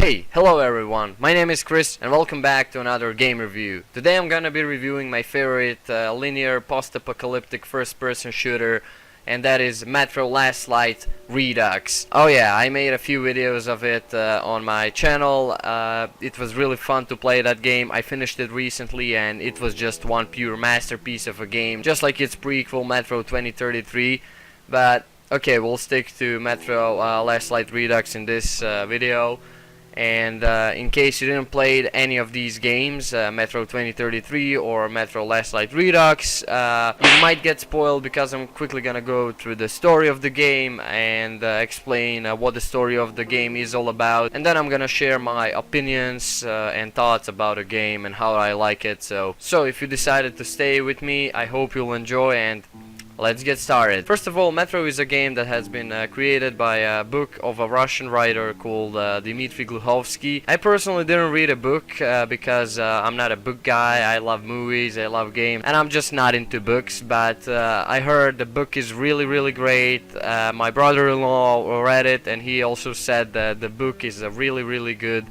Hello everyone, my name is Chris and welcome back to another game review. Today I'm gonna be reviewing my favorite linear post-apocalyptic first-person shooter, and that is Metro Last Light Redux. Oh yeah, I made a few videos of it on my channel. It was really fun to play that game. I finished it recently and it was just one pure masterpiece of a game, just like its prequel Metro 2033. But okay, we'll stick to Metro Last Light Redux in this video. And in case you didn't play any of these games, Metro 2033 or Metro Last Light Redux, you might get spoiled because I'm quickly gonna go through the story of the game and explain what the story of the game is all about, and then I'm gonna share my opinions and thoughts about the game and how I like it. So if you decided to stay with me, I hope you'll enjoy, and let's get started. First of all, Metro is a game that has been created by a book of a Russian writer called Dmitry Gluhovsky. I personally didn't read a book because I'm not a book guy. I love movies, I love games, and I'm just not into books. But I heard the book is really great. My brother-in-law read it and he also said that the book is really good.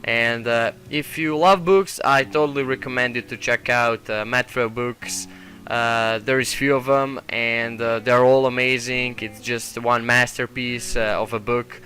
And if you love books, I totally recommend you to check out Metro books. There is few of them and they're all amazing. It's just one masterpiece of a book.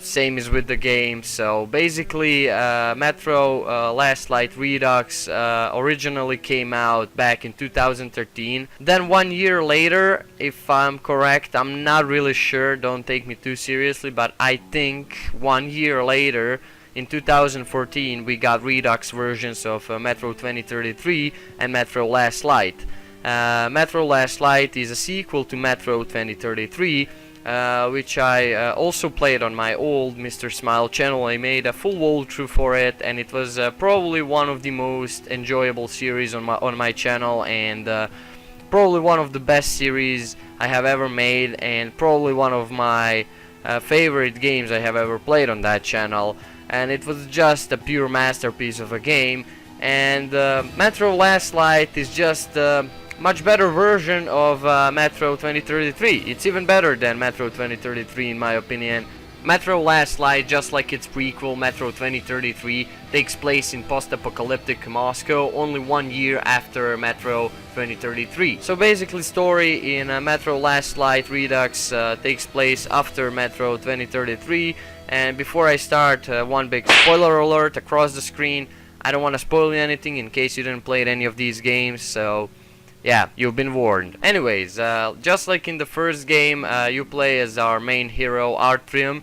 Same as with the game. So basically Metro Last Light Redux originally came out back in 2013. Then 1 year later, if I'm correct, I'm not really sure, don't take me too seriously, but I think 1 year later, in 2014, we got Redux versions of Metro 2033 and Metro Last Light. Metro Last Light is a sequel to Metro 2033, which I also played on my old Mr. Smile channel. I made a full walkthrough for it, and it was probably one of the most enjoyable series on my channel, and probably one of the best series I have ever made, and probably one of my favorite games I have ever played on that channel. And it was just a pure masterpiece of a game, and Metro Last Light is just a much better version of Metro 2033. It's even better than Metro 2033 in my opinion. Metro Last Light, just like its prequel Metro 2033, takes place in post-apocalyptic Moscow only 1 year after Metro 2033. So basically story in Metro Last Light Redux takes place after Metro 2033. And before I start, one big spoiler alert across the screen. I don't want to spoil anything in case you didn't play any of these games, so yeah, you've been warned. Anyways, just like in the first game, you play as our main hero, Artyom.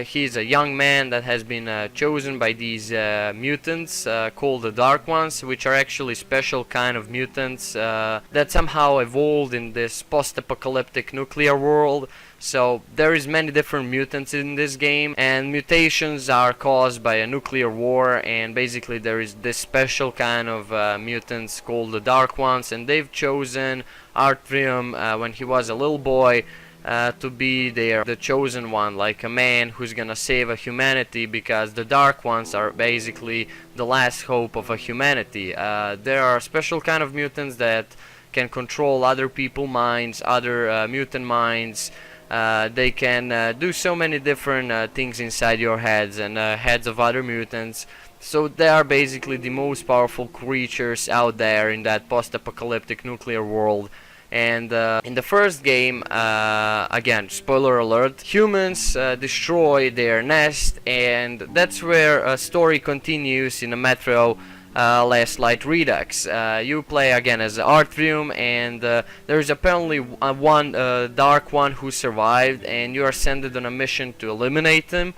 He's a young man that has been chosen by these mutants called the Dark Ones, which are actually special kind of mutants that somehow evolved in this post-apocalyptic nuclear world. So there is many different mutants in this game, and mutations are caused by a nuclear war, and basically there is this special kind of mutants called the Dark Ones, and they've chosen Artyom when he was a little boy to be the chosen one, like a man who's gonna save a humanity, because the Dark Ones are basically the last hope of a humanity. There are special kind of mutants that can control other people's minds, other mutant minds. They can do so many different things inside your heads and heads of other mutants. So they are basically the most powerful creatures out there in that post-apocalyptic nuclear world. And in the first game, again, spoiler alert, humans destroy their nest, and that's where a story continues in the Metro Last Light Redux. You play again as Artyom, and there is apparently one Dark One who survived, and you are sent on a mission to eliminate him.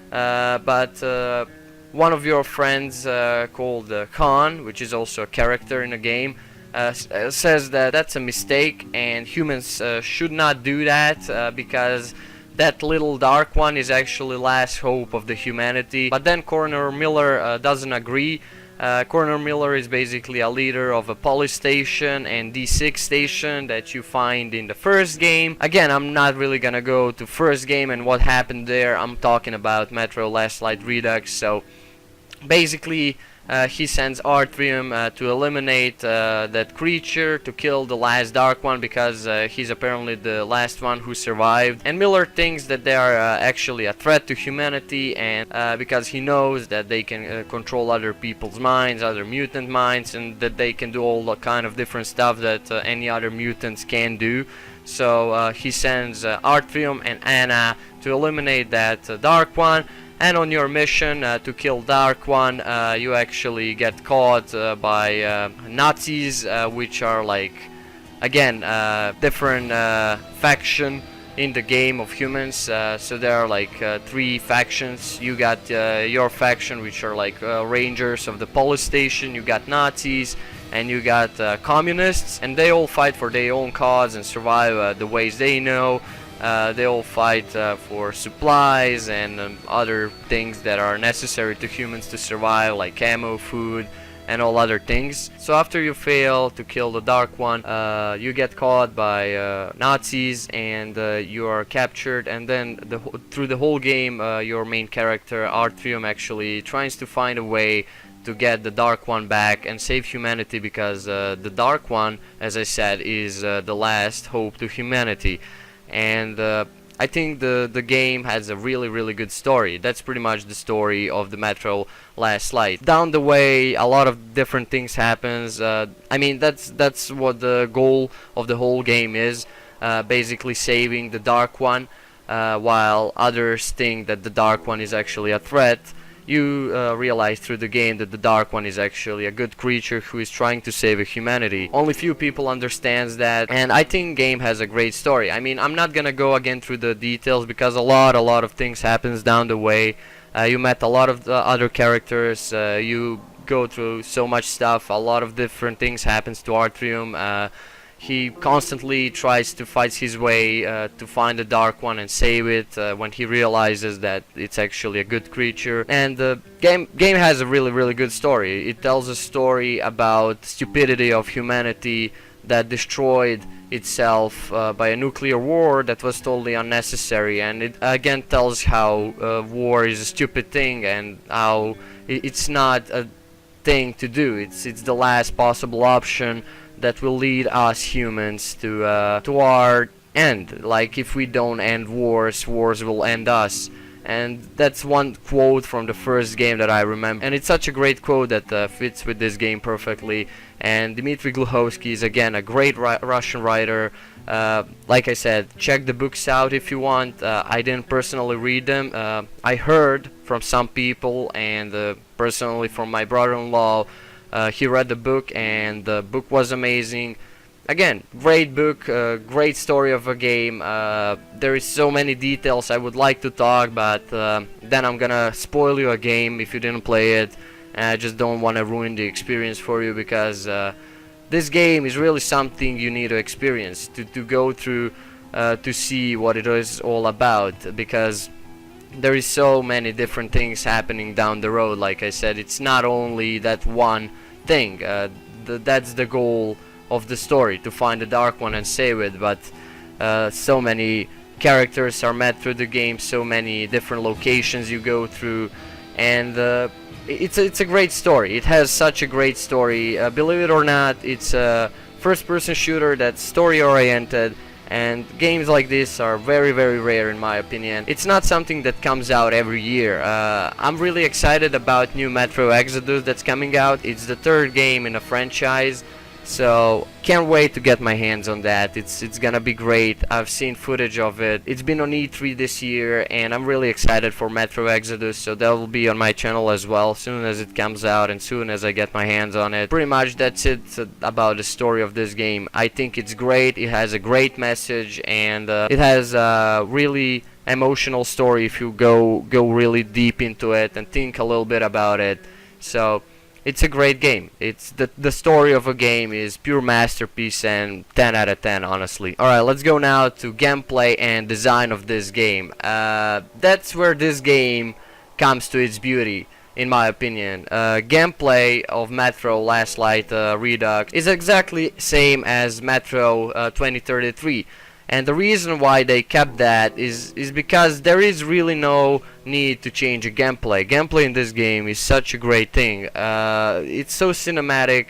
But one of your friends called Khan, which is also a character in the game, says that that's a mistake and humans should not do that because that little Dark One is actually last hope of the humanity. But then Coroner Miller doesn't agree. Coroner Miller is basically a leader of a police station and D6 station that you find in the first game. Again, I'm not really gonna go to first game and what happened there. I'm talking about Metro Last Light Redux, so Basically, he sends Artrium to eliminate that creature, to kill the last Dark One, because he's apparently the last one who survived. And Miller thinks that they are actually a threat to humanity, and because he knows that they can control other people's minds, other mutant minds, and that they can do all the kind of different stuff that any other mutants can do. So he sends Artrium and Anna to eliminate that Dark One. And on your mission to kill Dark One, you actually get caught by Nazis, which are like, again, different faction in the game of humans. So there are like 3 factions. You got your faction, which are like rangers of the police station. You got Nazis, and you got communists, and they all fight for their own cause and survive the ways they know. They all fight for supplies and other things that are necessary to humans to survive, like ammo, food, and all other things. So after you fail to kill the Dark One, you get caught by Nazis, and you are captured. And then through the whole game, your main character Artrium actually tries to find a way to get the Dark One back and save humanity, because the Dark One, as I said, is the last hope to humanity. And I think the game has a really good story. That's pretty much the story of the Metro Last Light. Down the way, a lot of different things happens. I mean, that's what the goal of the whole game is. Basically saving the Dark One, while others think that the Dark One is actually a threat. You realize through the game that the Dark One is actually a good creature who is trying to save humanity. Only few people understands that, and I think game has a great story. I mean, I'm not gonna go again through the details, because a lot of things happens down the way. You met a lot of other characters. You go through so much stuff. A lot of different things happens to Artrium. He constantly tries to fight his way to find the Dark One and save it when he realizes that it's actually a good creature. And the game has a really good story. It tells a story about stupidity of humanity that destroyed itself by a nuclear war that was totally unnecessary. And it again tells how war is a stupid thing, and how it's not a thing to do. It's the last possible option that will lead us humans to our end. Like, if we don't end wars, wars will end us. And that's one quote from the first game that I remember, and it's such a great quote that fits with this game perfectly. And Dmitry Gluhovsky is again a great Russian writer. Like I said, check the books out if you want. I didn't personally read them. I heard from some people, and personally from my brother-in-law. He read the book, and the book was amazing. Again, great book, great story of a game. There is so many details I would like to talk, but then I'm gonna spoil you a game if you didn't play it. And I just don't want to ruin the experience for you, because this game is really something you need to experience, to go through, to see what it is all about, because there is so many different things happening down the road. Like I said, it's not only that one thing. That's the goal of the story, to find the Dark One and save it, but so many characters are met through the game, so many different locations you go through, and it's a great story. It has such a great story. Believe it or not, it's a first-person shooter that's story-oriented. And games like this are very rare in my opinion. It's not something that comes out every year. I'm really excited about new Metro Exodus that's coming out. It's the 3rd game in a franchise, so can't wait to get my hands on that. It's gonna be great. I've seen footage of it. It's been on E3 this year, and I'm really excited for Metro Exodus, so that will be on my channel as well soon as it comes out and soon as I get my hands on it. Pretty much that's it about the story of this game. I think it's great. It has a great message, and it has a really emotional story if you go really deep into it and think a little bit about it. So it's a great game. It's the story of a game is pure masterpiece, and 10 out of 10 honestly. Alright, let's go now to gameplay and design of this game. That's where this game comes to its beauty, in my opinion. Gameplay of Metro Last Light Redux is exactly same as Metro 2033. And the reason why they kept that is because there is really no need to change a gameplay. Gameplay in this game is such a great thing. It's so cinematic.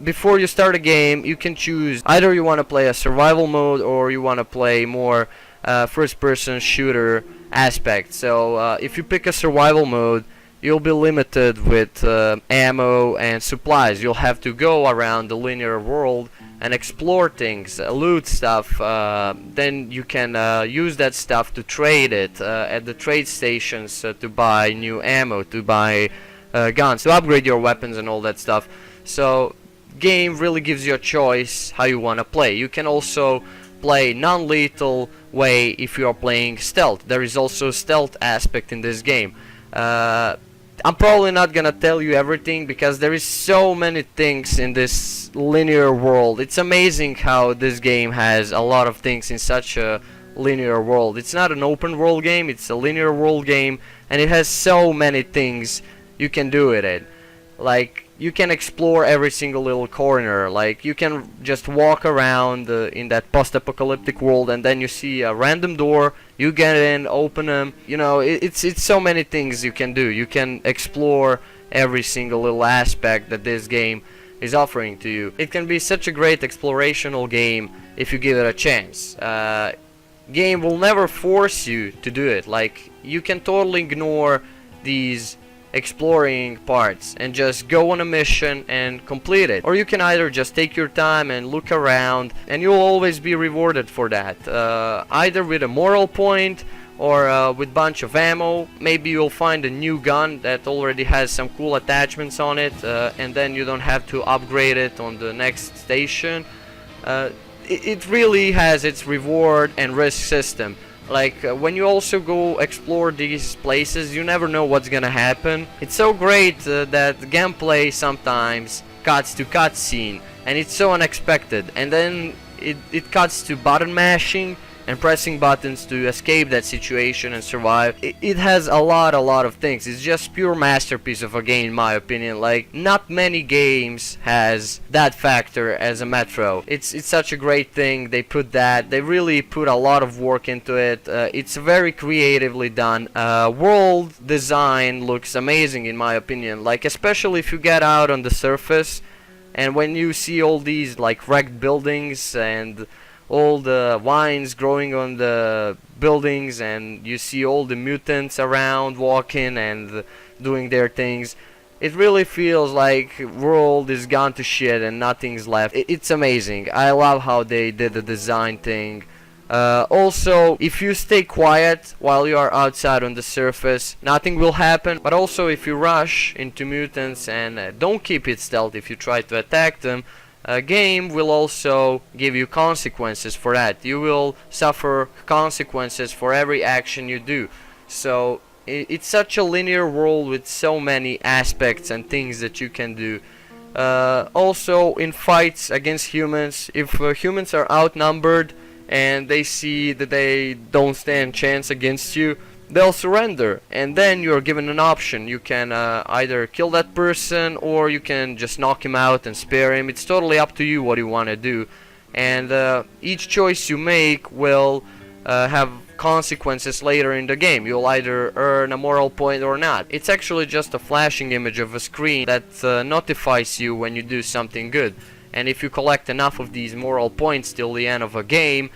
Before you start a game, you can choose either you want to play a survival mode or you want to play more first-person shooter aspect. So if you pick a survival mode, you'll be limited with ammo and supplies. You'll have to go around the linear world and explore things, loot stuff. Then you can use that stuff to trade it at the trade stations to buy new ammo, to buy guns, to upgrade your weapons and all that stuff. So game really gives you a choice how you want to play. You can also play non-lethal way if you are playing stealth. There is also stealth aspect in this game. I'm probably not gonna tell you everything because there is so many things in this linear world. It's amazing how this game has a lot of things in such a linear world. It's not an open world game, it's a linear world game, and it has so many things you can do with it. Like, you can explore every single little corner. Like, you can just walk around in that post-apocalyptic world, and then you see a random door, you get in, open them. You know, it's so many things you can do. You can explore every single little aspect that this game is offering to you. It can be such a great explorational game if you give it a chance. Game will never force you to do it. Like, you can totally ignore these exploring parts and just go on a mission and complete it, or you can either just take your time and look around, and you'll always be rewarded for that, either with a moral point or with bunch of ammo. Maybe you'll find a new gun that already has some cool attachments on it, and then you don't have to upgrade it on the next station. It really has its reward and risk system. Like, when you also go explore these places, you never know what's gonna happen. It's so great that the gameplay sometimes cuts to cutscene, and it's so unexpected, and then it cuts to button mashing and pressing buttons to escape that situation and survive. It has a lot of things. It's just pure masterpiece of a game in my opinion. Like, not many games has that factor as a Metro. It's such a great thing. They really put a lot of work into it. It's very creatively done. World design looks amazing in my opinion. Like, especially if you get out on the surface and when you see all these like wrecked buildings and all the vines growing on the buildings, and you see all the mutants around walking and doing their things. It really feels like world is gone to shit and nothing's left. It's amazing. I love how they did the design thing. Also, if you stay quiet while you are outside on the surface, nothing will happen. But also, if you rush into mutants and don't keep it stealth if you try to attack them, a game will also give you consequences for that. You will suffer consequences for every action you do. So it's such a linear world with so many aspects and things that you can do. Also, in fights against humans, if humans are outnumbered and they see that they don't stand chance against you, they'll surrender, and then you're given an option. You can either kill that person or you can just knock him out and spare him. It's totally up to you what you want to do, and each choice you make will have consequences later in the game. You'll either earn a moral point or not. It's actually just a flashing image of a screen that notifies you when you do something good, and if you collect enough of these moral points till the end of a game,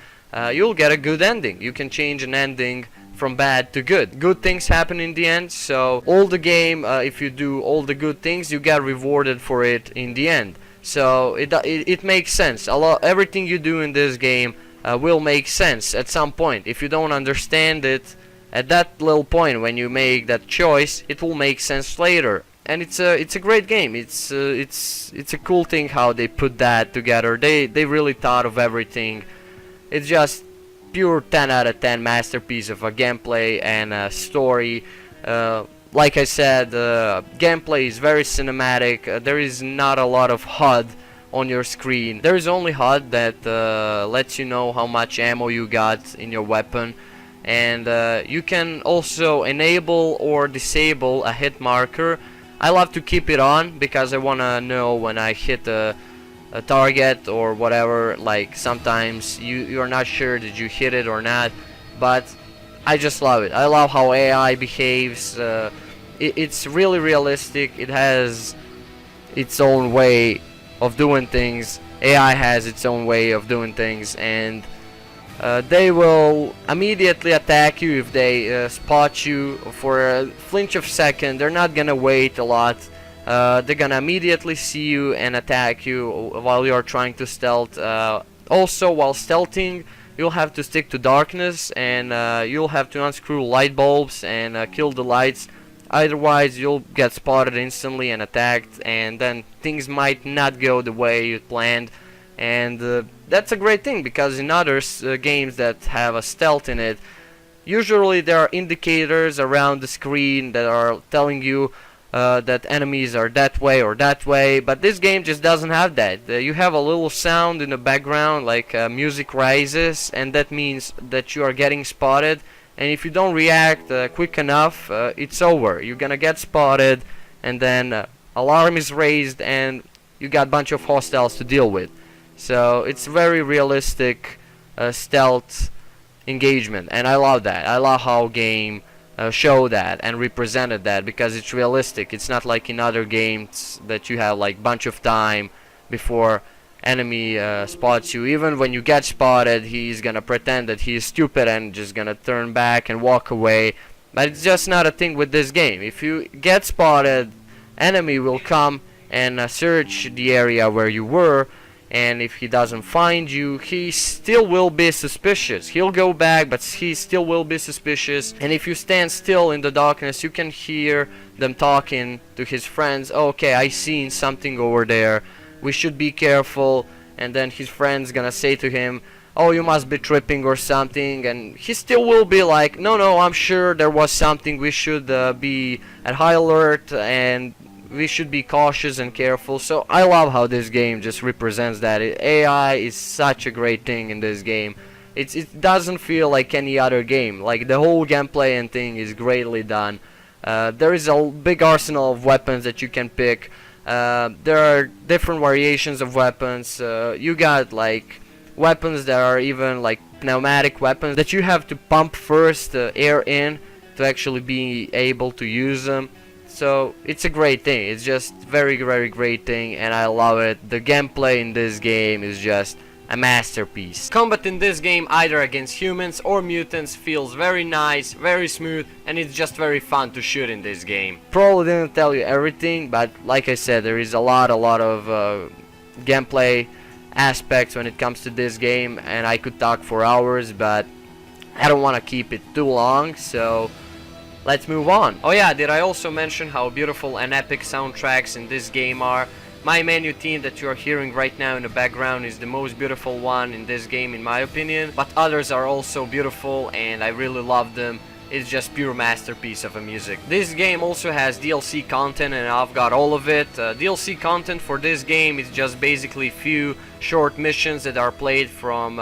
you'll get a good ending. You can change an ending from bad to good. Good things happen in the end, so all the game, if you do all the good things, you get rewarded for it in the end. So it makes sense. Everything you do in this game will make sense at some point. If you don't understand it at that little point when you make that choice, it will make sense later. And it's a great game. It's a cool thing how they put that together. They really thought of everything. It's just pure 10 out of 10 masterpiece of a gameplay and a story. Like I said, gameplay is very cinematic. There is not a lot of HUD on your screen. There is only HUD that lets you know how much ammo you got in your weapon, and you can also enable or disable a hit marker. I love to keep it on because I wanna know when I hit a target or whatever. Like sometimes you're not sure did you hit it or not, but I just love it. I love how AI behaves. It's really realistic. It has its own way of doing things. AI has its own way of doing things, and they will immediately attack you if they spot you for a flinch of a second. They're not gonna wait a lot. They're gonna immediately see you and attack you while you're trying to stealth. Also, while stealthing, you'll have to stick to darkness, and you'll have to unscrew light bulbs and kill the lights. Otherwise, you'll get spotted instantly and attacked, and then things might not go the way you planned. And that's a great thing, because in other games that have a stealth in it, usually there are indicators around the screen that are telling you that enemies are that way or that way, but this game just doesn't have that. You have a little sound in the background, like music rises, and that means that you are getting spotted. And if you don't react quick enough, it's over. You're gonna get spotted, and then alarm is raised, and you got a bunch of hostiles to deal with. So it's very realistic stealth engagement, and I love that. I love how game show that and represented that, because it's realistic. It's not like in other games that you have like bunch of time before enemy spots you. Even when you get spotted, he's gonna pretend that he is stupid and just gonna turn back and walk away. But it's just not a thing with this game. If you get spotted, enemy will come and search the area where you were, and if he doesn't find you, he still will be suspicious. He'll go back, but he still will be suspicious. And if you stand still in the darkness, you can hear them talking to his friends. Okay, I seen something over there, we should be careful. And then his friend's gonna say to him, oh, you must be tripping or something, and he still will be like, no, I'm sure there was something, we should be at high alert, and we should be cautious and careful. So I love how this game just represents that. AI is such a great thing in this game. It doesn't feel like any other game. Like, the whole gameplay and thing is greatly done. There is a big arsenal of weapons that you can pick. There are different variations of weapons. You got like weapons that are even like pneumatic weapons that you have to pump first air in to actually be able to use them. So it's a great thing. It's just very great thing, and I love it. The gameplay in this game is just a masterpiece. Combat in this game, either against humans or mutants, feels very nice, very smooth, and it's just very fun to shoot in this game. Probably didn't tell you everything, but like I said, there is a lot of gameplay aspects when it comes to this game, and I could talk for hours, but I don't want to keep it too long, so let's move on. Oh yeah, did I also mention how beautiful and epic soundtracks in this game are? My menu theme that you are hearing right now in the background is the most beautiful one in this game in my opinion, but others are also beautiful and I really love them. It's just pure masterpiece of a music. This game also has DLC content, and I've got all of it. DLC content for this game is just basically few short missions that are played from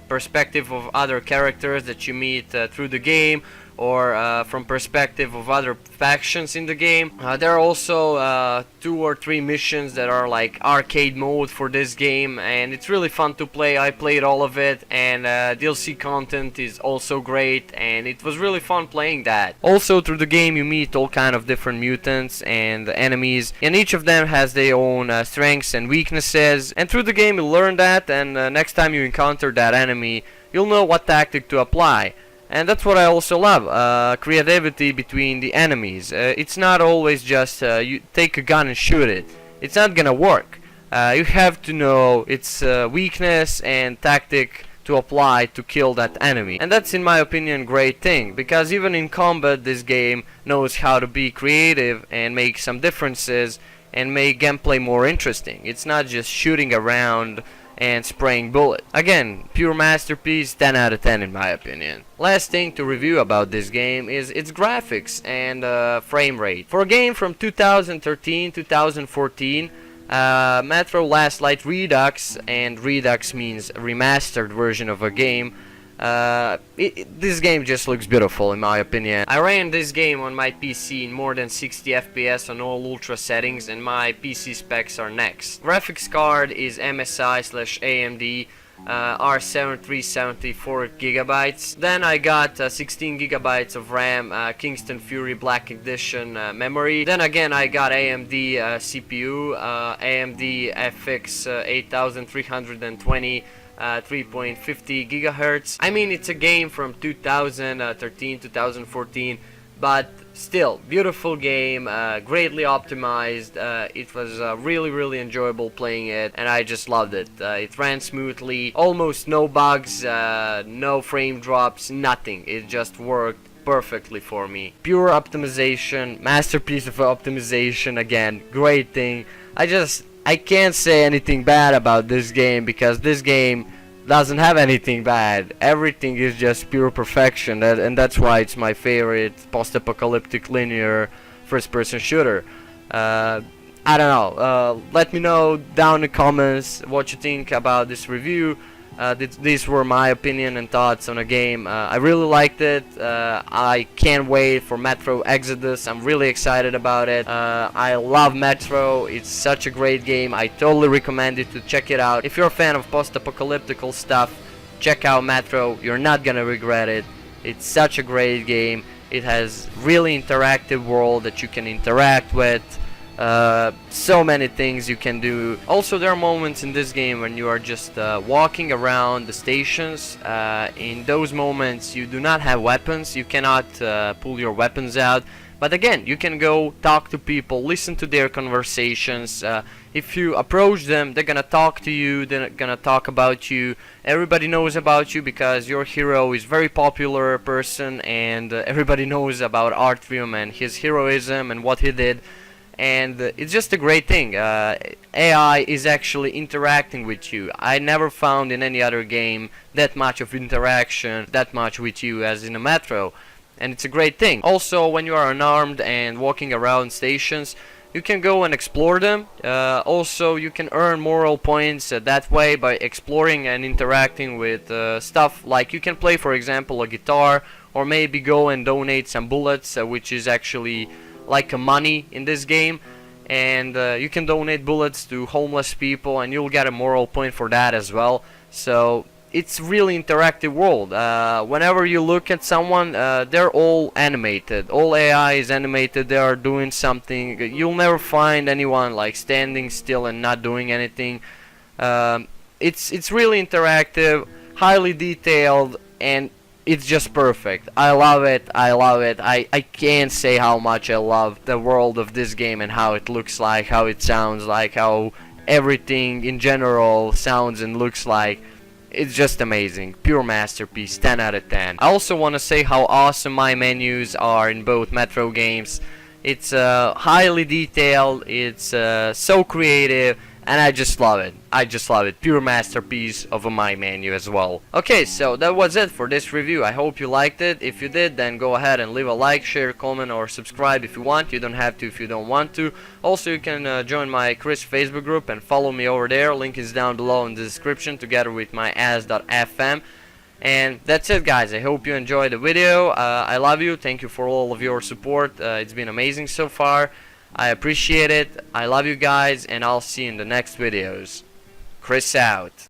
perspective of other characters that you meet through the game, or from perspective of other factions in the game. There are also 2 or 3 missions that are like arcade mode for this game, and it's really fun to play. I played all of it, and DLC content is also great, and it was really fun playing that. Also through the game you meet all kind of different mutants and enemies, and each of them has their own strengths and weaknesses, and through the game you learn that, and next time you encounter that enemy you'll know what tactic to apply. And that's what I also love, creativity between the enemies. It's not always just you take a gun and shoot it. It's not gonna work. You have to know its weakness and tactic to apply to kill that enemy. And that's in my opinion great thing, because even in combat this game knows how to be creative and make some differences and make gameplay more interesting. It's not just shooting around and spraying bullets. Again, pure masterpiece, 10 out of 10 in my opinion. Last thing to review about this game is its graphics and frame rate. For a game from 2013-2014, Metro Last Light Redux, and Redux means remastered version of a game, This game just looks beautiful in my opinion. I ran this game on my PC in more than 60 FPS on all ultra settings, and my PC specs are next. Graphics card is MSI/AMD R7 374 gigabytes. Then I got 16 gigabytes of RAM, Kingston Fury Black Edition memory. Then again I got AMD CPU, AMD FX 8320 3.50 gigahertz. I mean, it's a game from 2013 2014, but still beautiful game, greatly optimized. It was really enjoyable playing it, and I just loved it. It ran smoothly, almost no bugs, no frame drops, nothing. It just worked perfectly for me. Pure optimization, masterpiece of optimization. Again, great thing. I can't say anything bad about this game, because this game doesn't have anything bad. Everything is just pure perfection, and that's why it's my favorite post-apocalyptic linear first-person shooter. I don't know. Let me know down in the comments what you think about this review. These were my opinion and thoughts on a game. I really liked it. I can't wait for Metro Exodus. I'm really excited about it. I love Metro. It's such a great game. I totally recommend you to check it out. If you're a fan of post-apocalyptical stuff, check out Metro. You're not gonna regret it. It's such a great game. It has really interactive world that you can interact with. So many things you can do. Also, there are moments in this game when you are just walking around the stations. In those moments you do not have weapons, you cannot pull your weapons out, but again, you can go talk to people, listen to their conversations. If you approach them, they're gonna talk to you, they're gonna talk about you. Everybody knows about you because your hero is very popular person, and everybody knows about Artrium and his heroism and what he did. And it's just a great thing. AI is actually interacting with you. I never found in any other game that much of interaction, that much with you as in a Metro, and it's a great thing. Also, when you are unarmed and walking around stations, you can go and explore them. Also, you can earn moral points that way by exploring and interacting with stuff. Like you can play, for example, a guitar, or maybe go and donate some bullets, which is actually like a money in this game, and you can donate bullets to homeless people and you'll get a moral point for that as well. So it's really interactive world. Whenever you look at someone, they're all animated, all AI is animated, they are doing something. You'll never find anyone like standing still and not doing anything. It's really interactive, highly detailed, and it's just perfect. I love it. I can't say how much I love the world of this game and how it looks like, how it sounds like, how everything in general sounds and looks like. It's just amazing. Pure masterpiece, 10 out of 10. I also want to say how awesome my menus are in both Metro games. It's highly detailed, it's so creative, and I just love it. Pure masterpiece of a My menu as well. Okay, so that was it for this review. I hope you liked it. If you did, then go ahead and leave a like, share, comment, or subscribe if you want. You don't have to if you don't want to. Also, you can join my Chris Facebook group and follow me over there. Link is down below in the description, together with my as.fm. And that's it, guys. I hope you enjoyed the video. I love you. Thank you for all of your support. It's been amazing so far. I appreciate it. I love you guys, and I'll see you in the next videos. Chris out.